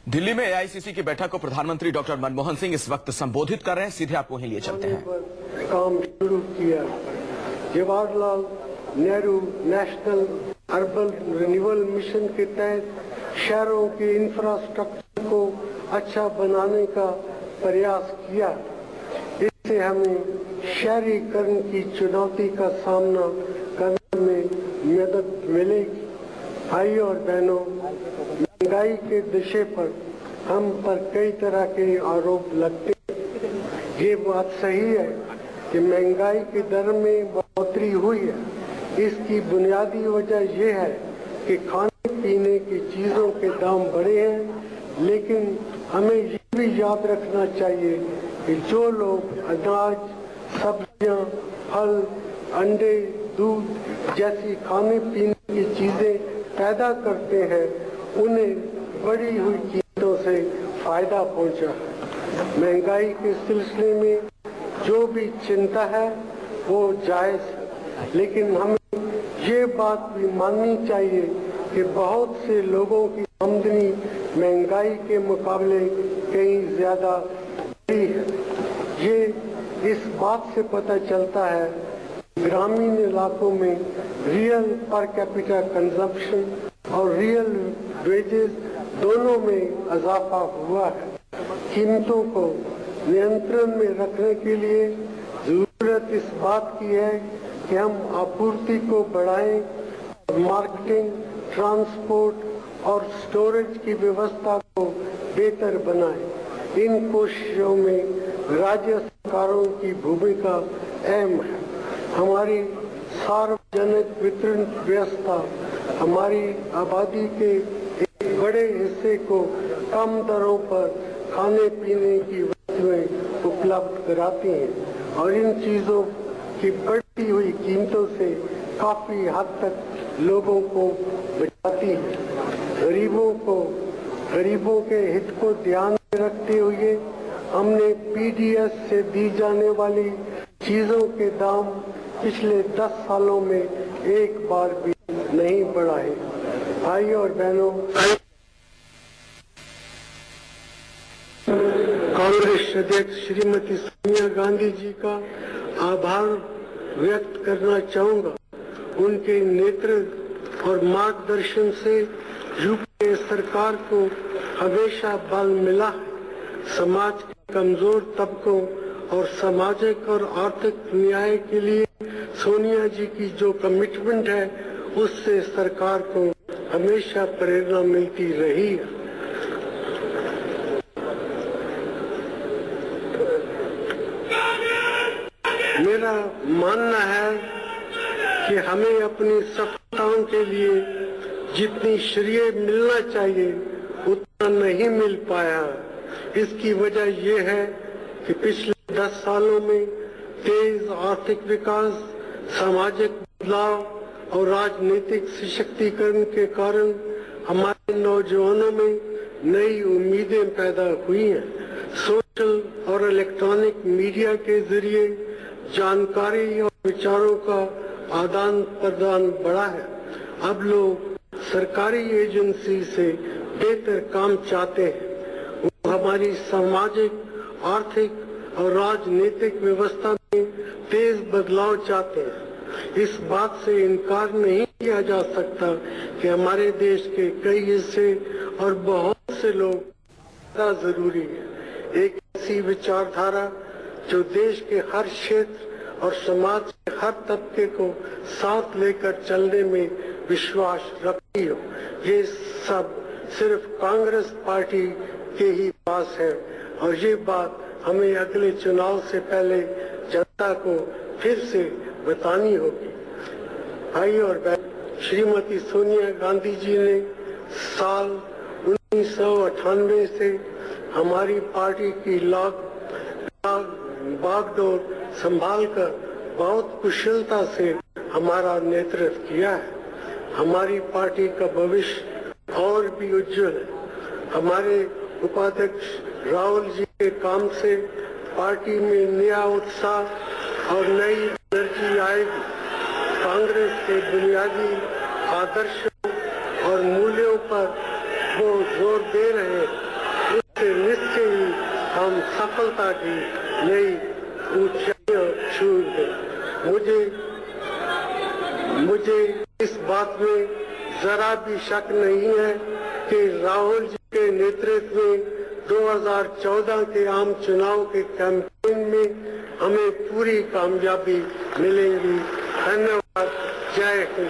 दिल्ली में एआईसीसी की बैठक को प्रधानमंत्री डॉक्टर मनमोहन सिंह इस वक्त संबोधित कर रहे हैं। सीधे आपको वहीं लिए चलते हैं। काम शुरू किया। Jawaharlal Nehru national urban renewal mission के तहत शहरों के इंफ्रास्ट्रक्चर को अच्छा बनाने का प्रयास किया। इससे हमें शहरीकरण की चुनौती का सामना करने में मदद मिलेगी। भाई और बहनों, महंगाई के विषय पर हम पर कई तरह के आरोप लगते हैं। ये बात सही है कि महंगाई की दर में बढ़ोतरी हुई है। इसकी बुनियादी वजह यह है कि खाने पीने की चीजों के दाम बढ़े हैं, लेकिन हमें ये भी याद रखना चाहिए कि जो लोग अनाज, सब्जियां, फल, अंडे, दूध जैसी खाने पीने की चीजें पैदा करते हैं, उन्हें बढ़ी हुई कीमतों से फायदा पहुंचा है। महंगाई के सिलसिले में जो भी चिंता है वो जायज है, लेकिन हमें ये बात भी माननी चाहिए कि बहुत से लोगों की आमदनी महंगाई के मुकाबले कहीं ज्यादा बड़ी है। ये इस बात से पता चलता है ग्रामीण इलाकों में रियल पर कैपिटा कंजप्शन और रियल वेजेस दोनों में इजाफा हुआ है। कीमतों को नियंत्रण में रखने के लिए जरूरत इस बात की है कि हम आपूर्ति को बढ़ाएं और मार्केटिंग, ट्रांसपोर्ट और स्टोरेज की व्यवस्था को बेहतर बनाएं। इन कोशिशों में राज्य सरकारों की भूमिका अहम है। हमारी सार्वजनिक वितरण व्यवस्था हमारी आबादी के एक बड़े हिस्से को कम दरों पर खाने पीने की वस्तुएं उपलब्ध कराती हैं और इन चीजों की बढ़ती हुई कीमतों से काफी हद तक लोगों को बचाती है। गरीबों के हित को ध्यान में रखते हुए हमने पीडीएस से दी जाने वाली चीजों के दाम पिछले 10 सालों में एक बार भी नहीं बढ़ाए। भाई और बहनों, कांग्रेस अध्यक्ष श्रीमती सोनिया गांधी जी का आभार व्यक्त करना चाहूंगा। उनके नेतृत्व और मार्गदर्शन से यूपीए सरकार को हमेशा बल मिला है। समाज के कमजोर तबकों और सामाजिक और आर्थिक न्याय के लिए सोनिया जी की जो कमिटमेंट है, उससे सरकार को हमेशा प्रेरणा मिलती रही है। मेरा मानना है कि हमें अपनी सफलताओं के लिए जितनी श्रेय मिलना चाहिए उतना नहीं मिल पाया। इसकी वजह यह है कि पिछले 10 सालों में तेज आर्थिक विकास, सामाजिक बदलाव और राजनीतिक सशक्तिकरण के कारण हमारे नौजवानों में नई उम्मीदें पैदा हुई हैं। सोशल और इलेक्ट्रॉनिक मीडिया के जरिए जानकारी और विचारों का आदान प्रदान बढ़ा है। अब लोग सरकारी एजेंसी से बेहतर काम चाहते हैं। वो हमारी सामाजिक, आर्थिक और राजनीतिक व्यवस्था में तेज बदलाव चाहते हैं। इस बात से इनकार नहीं किया जा सकता कि हमारे देश के कई हिस्से और बहुत से लोग जरूरी है। एक ऐसी विचारधारा जो देश के हर क्षेत्र और समाज के हर तबके को साथ लेकर चलने में विश्वास रखती हो। ये सब सिर्फ कांग्रेस पार्टी के ही पास है और ये बात हमें अगले चुनाव से पहले जनता को फिर से बतानी होगी। भाई और बहन, श्रीमती सोनिया गांधी जी ने साल 1998 से हमारी पार्टी की बागडोर संभालकर बहुत कुशलता से हमारा नेतृत्व किया है। हमारी पार्टी का भविष्य और भी उज्जवल है। हमारे उपाध्यक्ष राहुल जी के काम से पार्टी में नया उत्साह और नई एनर्जी आएगी। कांग्रेस के बुनियादी आदर्शों और मूल्यों पर वो जोर दे रहे हैं। सफलता की नई ऊंचाइयां छू है। मुझे इस बात में जरा भी शक नहीं है कि राहुल जी के नेतृत्व में 2014 के आम चुनाव के कैंपेन में हमें पूरी कामयाबी मिलेगी। धन्यवाद। जय हिंद।